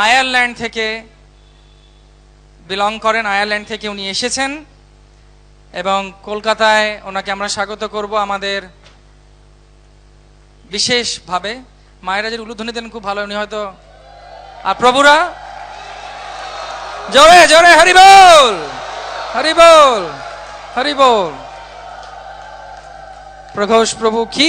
Ireland থেকে belong করেন, Ireland থেকে উনি এসেছেন এবং কলকাতায় ওনাকে আমরা স্বাগত করব আমাদের বিশেষভাবে। মায়েরা যে উলুধ্বনি দেন খুব ভালো, উনি হয়তো। আর প্রভুরা জোরে জোরে হরি বল, হরি বল, হরি বল। প্রঘোষ প্রভু কি।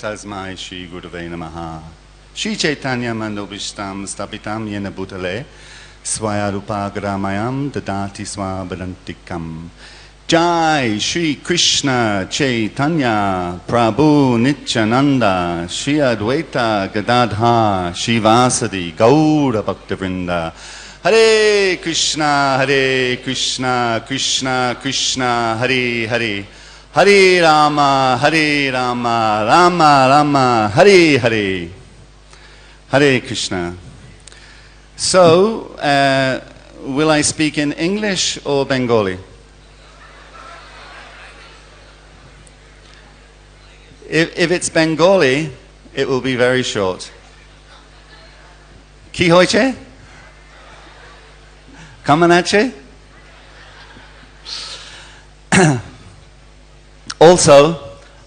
Tasmai Shri Gurave Namaha. Shri Chaitanya Mandobishtam Stapitam Yena Bhutale Swayarupa Gramayam Dadati Swabadantikam. Jai Shri Krishna Chaitanya Prabhu Nityananda Shri Advaita Gadadha Shivasadi Gaura Bhaktavrinda. Hare Krishna, Krishna Krishna, Hare Hare, Hare Rama, Rama Rama, Hare Hare, Hare Krishna. So, will I speak in English or Bengali? If it's Bengali, it will be very short. Ki hoiche? Kamanache? Also,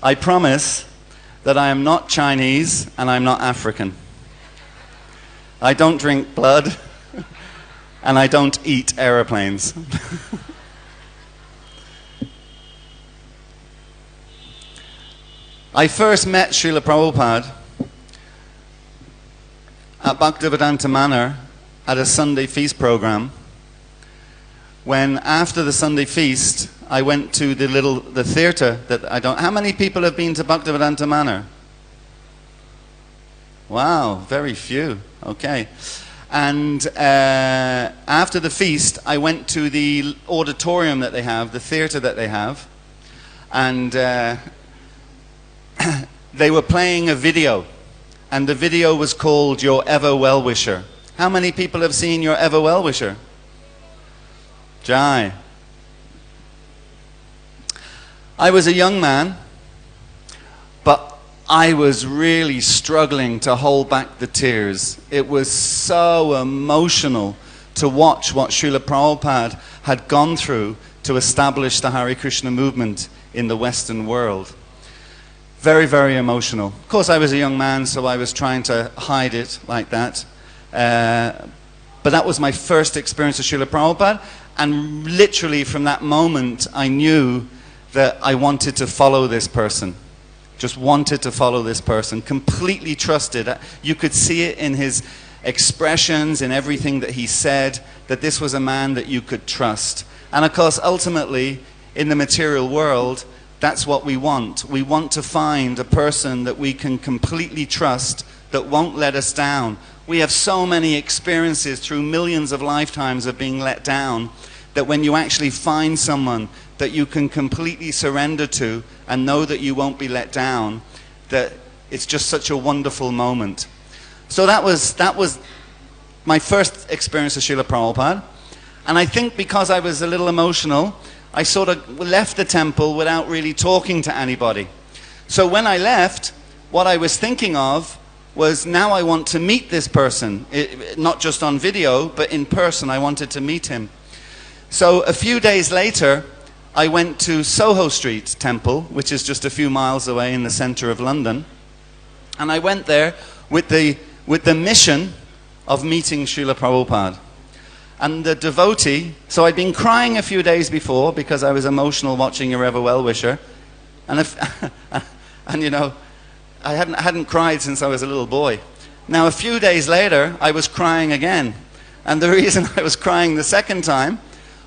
I promise that I am not Chinese and I'm not African. I don't drink blood and I don't eat aeroplanes. I first met Srila Prabhupada at Bhaktivedanta Manor at a Sunday feast program, when after the Sunday feast I went to the theatre that I don't. How many people have been to Bhaktivedanta Manor? Wow, very few. Okay. And after the feast, I went to the auditorium that they have, the theatre that they have, and they were playing a video, and the video was called Your Ever Well-Wisher. How many people have seen Your Ever Well-Wisher? Jai. I was a young man, but I was really struggling to hold back the tears. It was so emotional to watch what Srila Prabhupada had gone through to establish the Hare Krishna movement in the Western world. Very, very emotional. Of course, I was a young man, so I was trying to hide it like that. But that was my first experience with Srila Prabhupada, and literally from that moment I knew that I wanted to follow this person. Just wanted to follow this person. Completely trusted. You could see it in his expressions, in everything that he said, that this was a man that you could trust. And of course, ultimately, in the material world, that's what we want. We want to find a person that we can completely trust, that won't let us down. We have so many experiences through millions of lifetimes of being let down, that when you actually find someone that you can completely surrender to and know that you won't be let down, that it's just such a wonderful moment. So that was my first experience of Srila Prabhupada. And I think because I was a little emotional, I sort of left the temple without really talking to anybody. So when I left, what I was thinking of was, now I want to meet this person. Not just on video, but in person. I wanted to meet him. So a few days later, I went to Soho Street Temple, which is just a few miles away in the center of London. And I went there with the mission of meeting Srila Prabhupada. And the devotee, so I'd been crying a few days before because I was emotional watching Your Ever Well-Wisher. And you know, I hadn't cried since I was a little boy. Now a few days later, I was crying again. And the reason I was crying the second time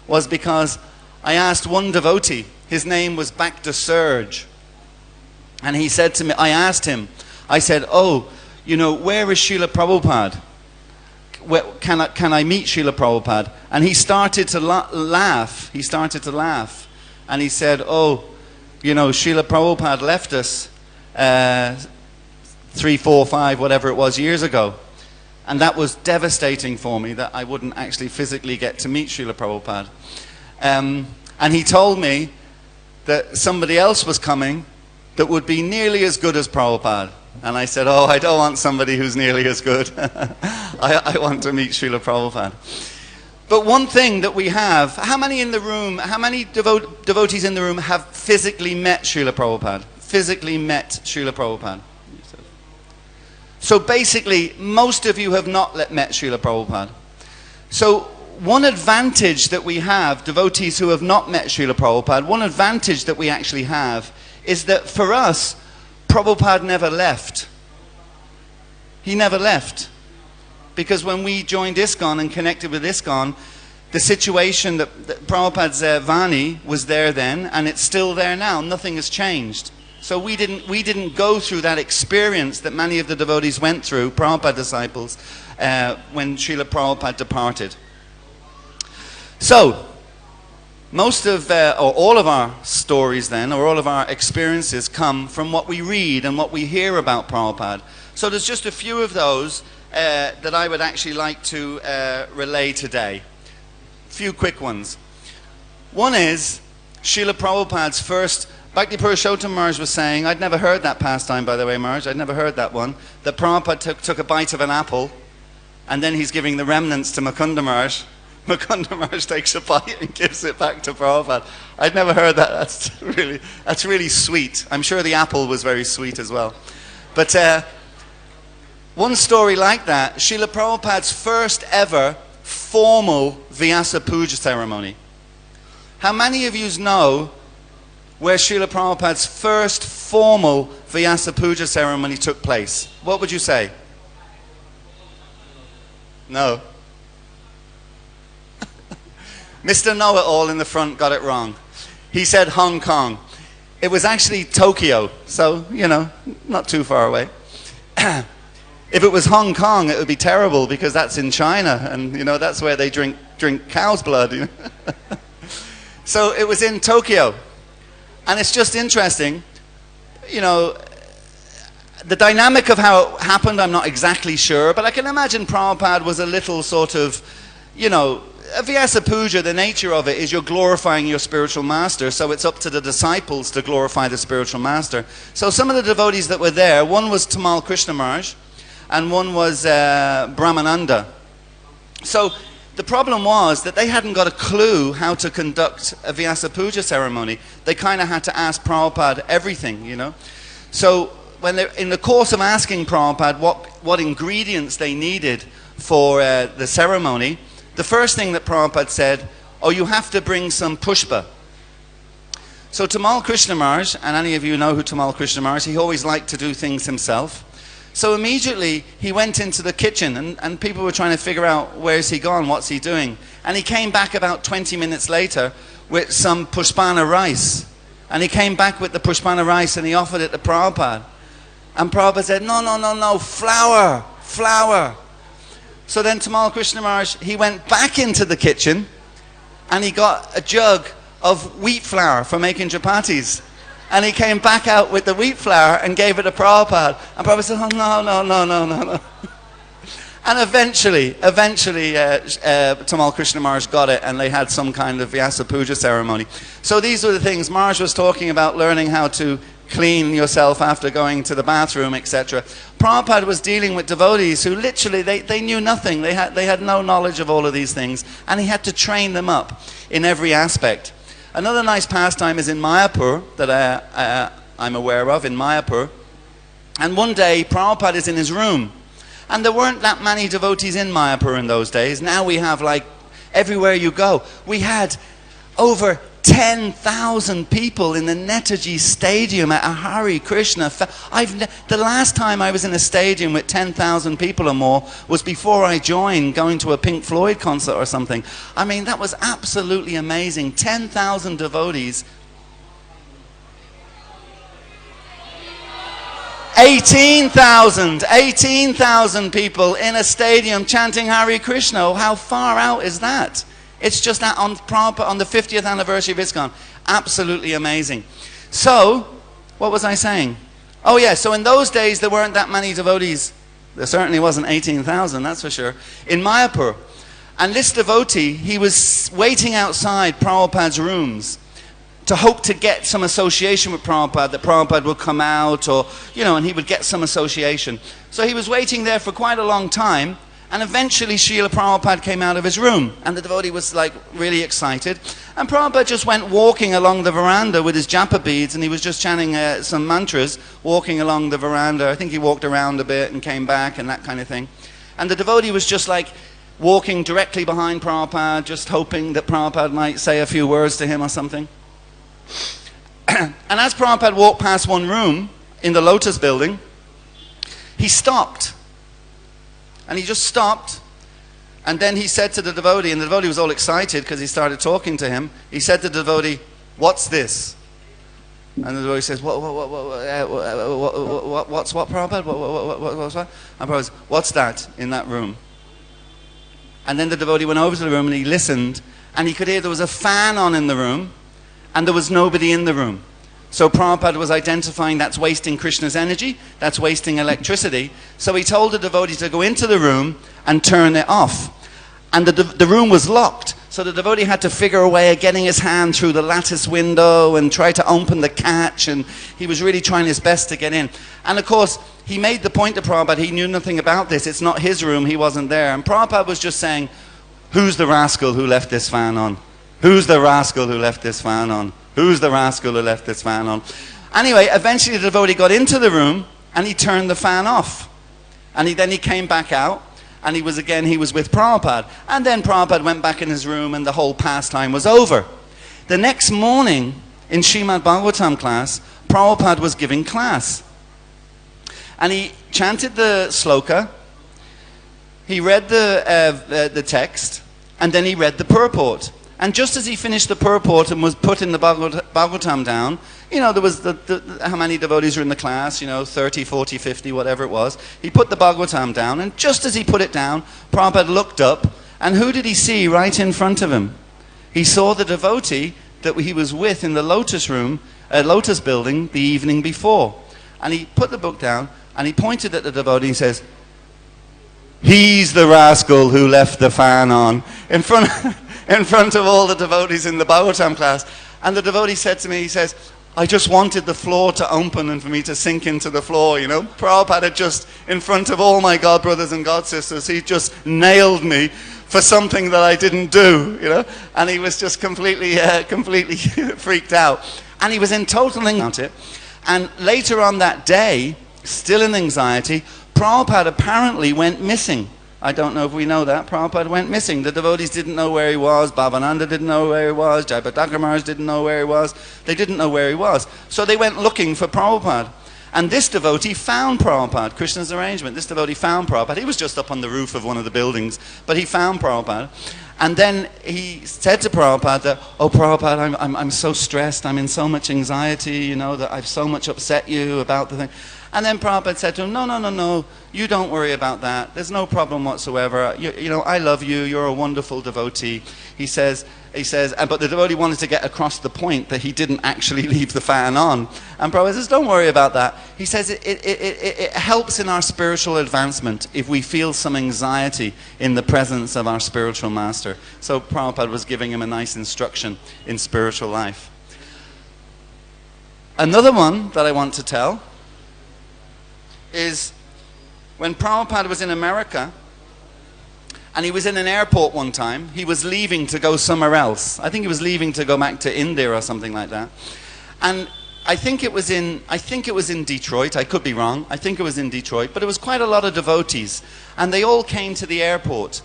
was because I asked one devotee, his name was Bhakta Surge, and he said to me, I asked him, I said, oh, you know, where is Srila Prabhupada? can I meet Srila Prabhupada? And he started to laugh. He started to laugh. And he said, oh, you know, Srila Prabhupada left us 3, 4, 5, whatever it was, years ago. And that was devastating for me, that I wouldn't actually physically get to meet Srila Prabhupada. And he told me that somebody else was coming that would be nearly as good as Prabhupada. And I said, oh, I don't want somebody who's nearly as good. I want to meet Srila Prabhupada. But one thing that we have, how many in the room, how many devotees in the room have physically met Srila Prabhupada? Physically met Srila Prabhupada? So basically, most of you have not met Srila Prabhupada. So one advantage that we have, devotees who have not met Srila Prabhupada, one advantage that we actually have is that for us, Prabhupada never left. He never left. Because when we joined ISKCON and connected with ISKCON, the situation that Prabhupada's Vani was there then, and it's still there now. Nothing has changed. So we didn't go through that experience that many of the devotees went through, Prabhupada disciples, when Srila Prabhupada departed. So, most of, or all of our stories then, or all of our experiences come from what we read and what we hear about Prabhupada. So there's just a few of those that I would actually like to relay today. A few quick ones. One is Srila Prabhupada's first, Bhakti Purushottam Maharaj was saying, I'd never heard that pastime, by the way, Maharaj, I'd never heard that one, that Prabhupada took a bite of an apple, and then he's giving the remnants to Mukunda Maharaj. Mukunda Maharaj takes a bite and gives it back to Prabhupada. I'd never heard that. That's really sweet. I'm sure the apple was very sweet as well. But one story like that, Srila Prabhupada's first ever formal Vyasa Puja ceremony. How many of you know where Srila Prabhupada's first formal Vyasa Puja ceremony took place? What would you say? No. Mr. Know-It-All in the front got it wrong. He said Hong Kong. It was actually Tokyo, so, you know, not too far away. If it was Hong Kong, it would be terrible because that's in China, and, you know, that's where they drink cow's blood. You know? So it was in Tokyo. And it's just interesting, you know, the dynamic of how it happened, I'm not exactly sure, but I can imagine Prabhupada was a little sort of, you know, a Vyasa Puja, the nature of it is you're glorifying your spiritual master, so it's up to the disciples to glorify the spiritual master. So some of the devotees that were there, one was Tamal Krishna Maharaj, and one was Brahmananda. So the problem was that they hadn't got a clue how to conduct a Vyasa Puja ceremony. They kind of had to ask Prabhupada everything, you know. So when they, in the course of asking Prabhupada what ingredients they needed for the ceremony, the first thing that Prabhupada said, oh, you have to bring some pushpa. So Tamal Krishna Maharaj, and any of you know who Tamal Krishna Maharaj, he always liked to do things himself. So immediately he went into the kitchen and people were trying to figure out where's he gone, what's he doing. And he came back about 20 minutes later with some pushpana rice. And he came back with the pushpana rice and he offered it to Prabhupada. And Prabhupada said, no, flour. So then Tamal Krishna Maharaj, he went back into the kitchen and he got a jug of wheat flour for making chapatis. And he came back out with the wheat flour and gave it to Prabhupada. And Prabhupada said, oh, no. And eventually, Tamal Krishna Maharaj got it and they had some kind of Vyasa Puja ceremony. So these were the things. Maharaj was talking about learning how to clean yourself after going to the bathroom, etc. Prabhupada was dealing with devotees who literally, they knew nothing. They had no knowledge of all of these things. And he had to train them up in every aspect. Another nice pastime is in Mayapur that I'm aware of, in Mayapur. And one day, Prabhupada is in his room. And there weren't that many devotees in Mayapur in those days. Now we have, like, everywhere you go. We had over 10,000 people in the Netaji Stadium at a Hare Krishna. The last time I was in a stadium with 10,000 people or more was before I joined, going to a Pink Floyd concert or something. I mean, that was absolutely amazing. 10,000 devotees. 18,000 people in a stadium chanting Hare Krishna. How far out is that? It's just that on the 50th anniversary of ISKCON. Absolutely amazing. So, what was I saying? Oh yeah, so in those days there weren't that many devotees. There certainly wasn't 18,000, that's for sure, in Mayapur. And this devotee, he was waiting outside Prabhupada's rooms to hope to get some association with Prabhupada, that Prabhupada would come out, or, you know, and he would get some association. So he was waiting there for quite a long time, and eventually Srila Prabhupada came out of his room, and the devotee was like really excited. And Prabhupada just went walking along the veranda with his japa beads, and he was just chanting some mantras, walking along the veranda. I think he walked around a bit and came back and that kind of thing. And the devotee was just like walking directly behind Prabhupada, just hoping that Prabhupada might say a few words to him or something. And as Prabhupada walked past one room in the Lotus building, he stopped. And he just stopped. And then he said to the devotee, and the devotee was all excited because he started talking to him. He said to the devotee, "What's this?" And the devotee says, what's what, Prabhupada? What's what? And Prabhupada says, "What's that in that room?" And then the devotee went over to the room and he listened, and he could hear there was a fan on in the room, and there was nobody in the room. So Prabhupada was identifying that's wasting Krishna's energy, that's wasting electricity. So he told the devotee to go into the room and turn it off. And the room was locked. So the devotee had to figure a way of getting his hand through the lattice window and try to open the catch, and he was really trying his best to get in. And of course, he made the point to Prabhupada, he knew nothing about this. It's not his room, he wasn't there. And Prabhupada was just saying, "Who's the rascal who left this fan on? Who's the rascal who left this fan on? Who's the rascal who left this fan on?" Anyway, eventually the devotee got into the room and he turned the fan off. And then he came back out, and he was with Prabhupada. And then Prabhupada went back in his room and the whole pastime was over. The next morning in Srimad Bhagavatam class, Prabhupada was giving class. And he chanted the sloka, he read the text, and then he read the purport. And just as he finished the purport and was putting the Bhagavatam down, you know, there was how many devotees were in the class, you know, 30, 40, 50, whatever it was. He put the Bhagavatam down, and just as he put it down, Prabhupada looked up, and who did he see right in front of him? He saw the devotee that he was with in the Lotus room, Lotus building, the evening before. And he put the book down, and he pointed at the devotee and says, "He's the rascal who left the fan on," in front of all the devotees in the Bhagavatam class. And the devotee said to me, he says, "I just wanted the floor to open and for me to sink into the floor, you know. Prabhupada had just, in front of all my God brothers and God sisters, he just nailed me for something that I didn't do, you know." And he was just completely freaked out. And he was in total anxiety about it. And later on that day, still in anxiety, Prabhupada apparently went missing. I don't know if we know that. Prabhupada went missing. The devotees didn't know where he was. Bhavananda didn't know where he was. Jayapataka Maharaj didn't know where he was. They didn't know where he was. So they went looking for Prabhupada. And this devotee found Prabhupada, Krishna's arrangement. This devotee found Prabhupada. He was just up on the roof of one of the buildings, but he found Prabhupada. And then he said to Prabhupada that, "Oh, Prabhupada, I'm so stressed. I'm in so much anxiety, you know, that I've so much upset you about the thing." And then Prabhupada said to him, No, you don't worry about that. There's no problem whatsoever. You know, I love you. You're a wonderful devotee. He says, but the devotee wanted to get across the point that he didn't actually leave the fan on. And Prabhupada says, "Don't worry about that." He says it helps in our spiritual advancement if we feel some anxiety in the presence of our spiritual master. So Prabhupada was giving him a nice instruction in spiritual life. Another one that I want to tell is when Prabhupada was in America, and he was in an airport one time. He was leaving to go somewhere else. I think he was leaving to go back to India or something like that. And I think it was in Detroit. I could be wrong. I think it was in Detroit, but it was quite a lot of devotees, and they all came to the airport.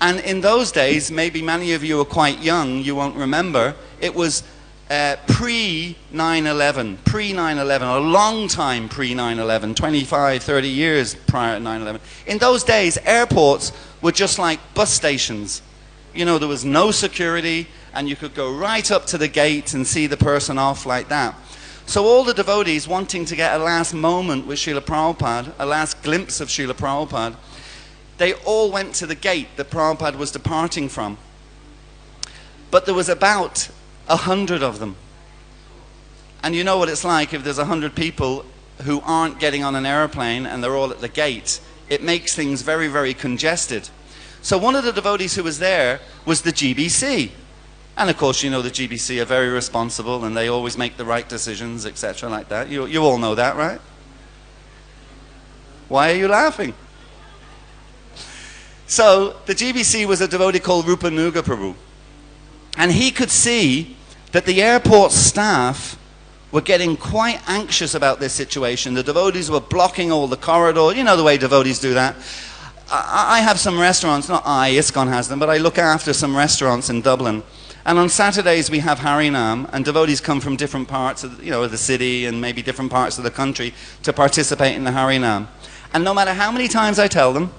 And in those days, maybe many of you are quite young, you won't remember, it was pre-9/11, a long time pre-9/11, 25, 30 years prior to 9/11. In those days, airports were just like bus stations. You know, there was no security, and you could go right up to the gate and see the person off like that. So all the devotees wanting to get a last moment with Srila Prabhupada, a last glimpse of Srila Prabhupada, they all went to the gate that Prabhupada was departing from. But there was about 100 of them. And you know what it's like if there's 100 people who aren't getting on an airplane and they're all at the gate. It makes things very, very congested. So one of the devotees who was there was the GBC. And of course, you know the GBC are very responsible and they always make the right decisions, etc. like that. You all know that, right? Why are you laughing? So the GBC was a devotee called Rupanuga Prabhu. And he could see that the airport staff were getting quite anxious about this situation. The devotees were blocking all the corridors. You know the way devotees do that. I have some restaurants, not ISKCON has them, but I look after some restaurants in Dublin. And on Saturdays we have Harinam, and devotees come from different parts of, of the city and maybe different parts of the country to participate in the Harinam. And no matter how many times I tell them,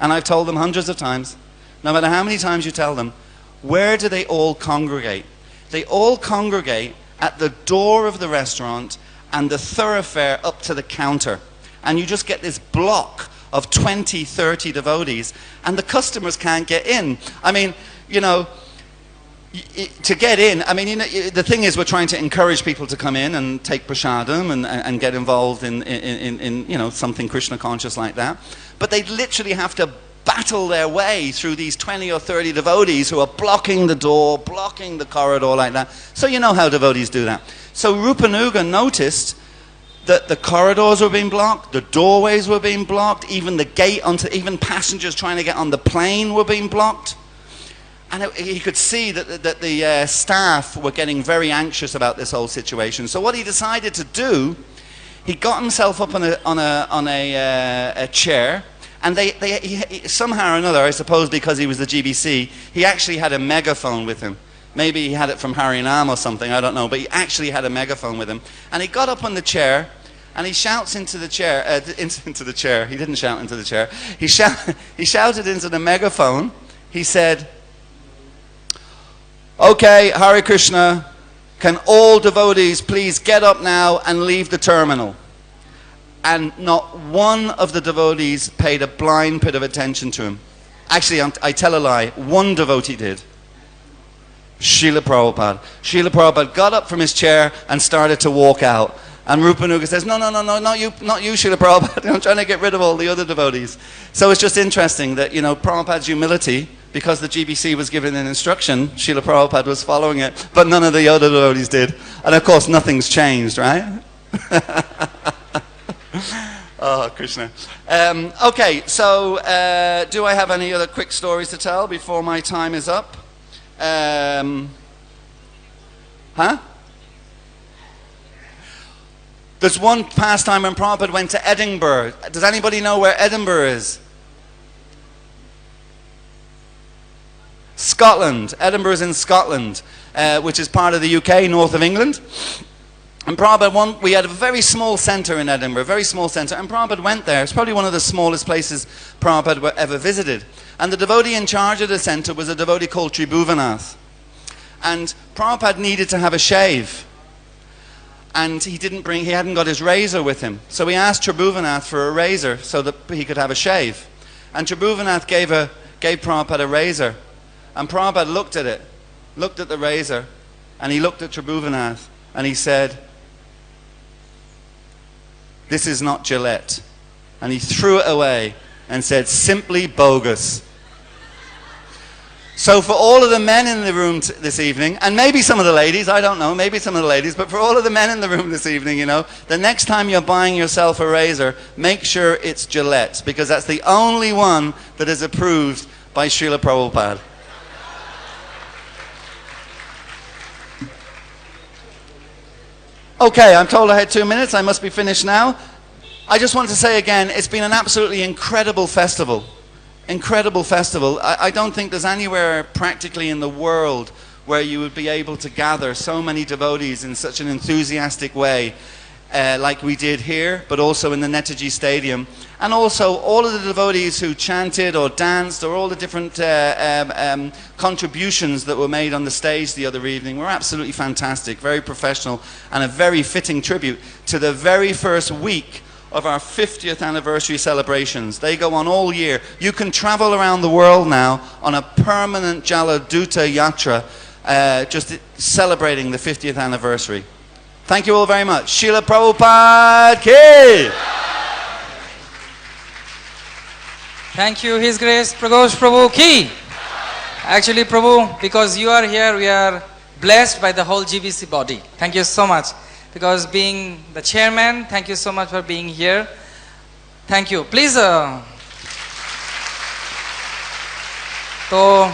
and I've told them hundreds of times, no matter how many times you tell them, where do they all congregate? They all congregate at the door of the restaurant and the thoroughfare up to the counter. And you just get this block of 20, 30 devotees, and the customers can't get in. I mean, to get in, I mean, the thing is we're trying to encourage people to come in and take prasadam and get involved in something Krishna conscious like that. But they literally have to battle their way through these 20 or 30 devotees who are blocking the door, blocking the corridor like that. So you know how devotees do that. So Rupanuga noticed that the corridors were being blocked, the doorways were being blocked, even the gate even passengers trying to get on the plane were being blocked. And he could see that the staff were getting very anxious about this whole situation. So what he decided to do, he got himself up on a chair. And he, somehow or another, I suppose because he was the GBC, he actually had a megaphone with him. Maybe he had it from Harinam or something, I don't know, but he actually had a megaphone with him. And he got up on the chair, and he shouts into the chair, into the chair. He didn't shout into the chair. He shouted into the megaphone. He said, "Okay, Hare Krishna, can all devotees please get up now and leave the terminal?" And not one of the devotees paid a blind bit of attention to him. Actually, I tell a lie. One devotee did. Srila Prabhupada. Srila Prabhupada got up from his chair and started to walk out. And Rupanuga says, no, not you, Srila Prabhupada. I'm trying to get rid of all the other devotees. So it's just interesting that, Prabhupada's humility, because the GBC was given an instruction, Srila Prabhupada was following it, but none of the other devotees did. And of course, nothing's changed, right? Oh, Krishna. Okay, so do I have any other quick stories to tell before my time is up? There's one pastime when Prabhupada went to Edinburgh. Does anybody know where Edinburgh is? Scotland. Edinburgh is in Scotland, which is part of the UK, north of England. And Prabhupada, we had a very small centre in Edinburgh, very small centre, and Prabhupada went there. It's probably one of the smallest places Prabhupada ever visited. And the devotee in charge of the centre was a devotee called Tribhuvanath. And Prabhupada needed to have a shave. And he hadn't got his razor with him. So he asked Tribhuvanath for a razor so that he could have a shave. And Tribhuvanath gave Prabhupada a razor. And Prabhupada looked at it, looked at the razor, and he looked at Tribhuvanath, and he said, "This is not Gillette." And he threw it away and said, "Simply bogus." So for all of the men in the room this evening, and maybe some of the ladies, I don't know, maybe some of the ladies, but for all of the men in the room this evening, the next time you're buying yourself a razor, make sure it's Gillette, because that's the only one that is approved by Srila Prabhupada. Okay, I'm told I had 2 minutes. I must be finished now. I just want to say again, it's been an absolutely incredible festival. Incredible festival. I don't think there's anywhere practically in the world where you would be able to gather so many devotees in such an enthusiastic way like we did here, but also in the Netaji Stadium. And also all of the devotees who chanted or danced, or all the different contributions that were made on the stage the other evening were absolutely fantastic, very professional, and a very fitting tribute to the very first week of our 50th anniversary celebrations. They go on all year. You can travel around the world now on a permanent Jaladuta Yatra, just celebrating the 50th anniversary. Thank you all very much. Srila Prabhupada Ki! Thank you, His Grace Praghosh Prabhu Ki. Actually, Prabhu, because you are here, we are blessed by the whole GBC body. Thank you so much. Because being the chairman, thank you so much for being here. Thank you. Please. तो